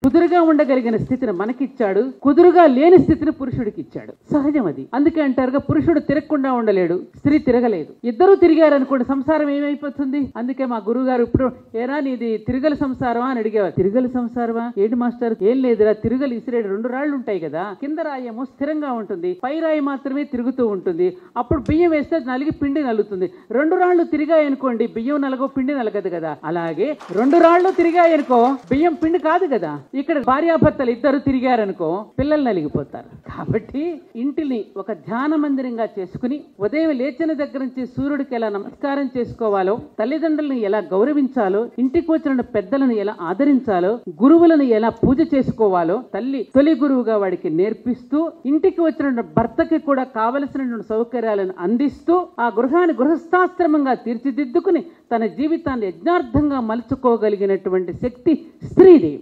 కుదురుగా ఉండగలిగిన స్థితిని మనకిచ్చాడు, కుదురుగా లేని స్థితిని పురుషుడికి ఇచ్చాడు. సహజం అది. అందుకే అంటారుగా పురుషుడు తిరగకుండా ఉండలేడు, స్త్రీ తిరగలేదు. ఇద్దరూ తిరిగారు అనుకోండి, సంసారం ఏమైపోతుంది? అందుకే మా గురువు గారు ఇప్పుడు ఏరా నీది తిరగల సంసారమా అని అడిగేవారు. తిరగల సంసారమా ఏంటి మాస్టర్? ఏం లేదురా, తిరగలు ఇసిరేడు 2 రాళ్ళు ఉంటాయి కదా, కింద రాయేమో స్థిరంగా ఉంటుంది, పై రాయి మాత్రమే తిరుగుతూ ఉంటుంది. అప్పుడు బియ్యం వేస్తే నలిగి పిండి నలుగుతుంది. 2 రాళ్ళు తిరిగాయి అనుకోండి, బియ్యం నలగో పిండి నలగదు కదా. అలాగే 2 రాళ్ళు తిరిగాయి అనుకో, బియ్యం పిండి కాదు కదా. ఇక్కడ భార్యాభర్తలు ఇద్దరు తిరిగారనుకో, పిల్లలు నలిగిపోతారు. కాబట్టి ఇంటిని ఒక ధ్యాన మందిరంగా చేసుకుని ఉదయం లేచిన దగ్గర నుంచి సూర్యుడికి ఎలా నమస్కారం చేసుకోవాలో, తల్లిదండ్రులను ఎలా గౌరవించాలో, ఇంటికి వచ్చిన పెద్దలను ఎలా ఆదరించాలో, గురువులను ఎలా పూజ చేసుకోవాలో తొలి గురువుగా వాడికి నేర్పిస్తూ, ఇంటికి వచ్చిన భర్తకి కూడా కావలసినటువంటి సౌకర్యాలను అందిస్తూ, ఆ గృహాన్ని గృహస్థాశ్రమంగా తీర్చిదిద్దుకుని తన జీవితాన్ని యజ్ఞార్థంగా మలుచుకోగలిగినటువంటి శక్తి స్త్రీది.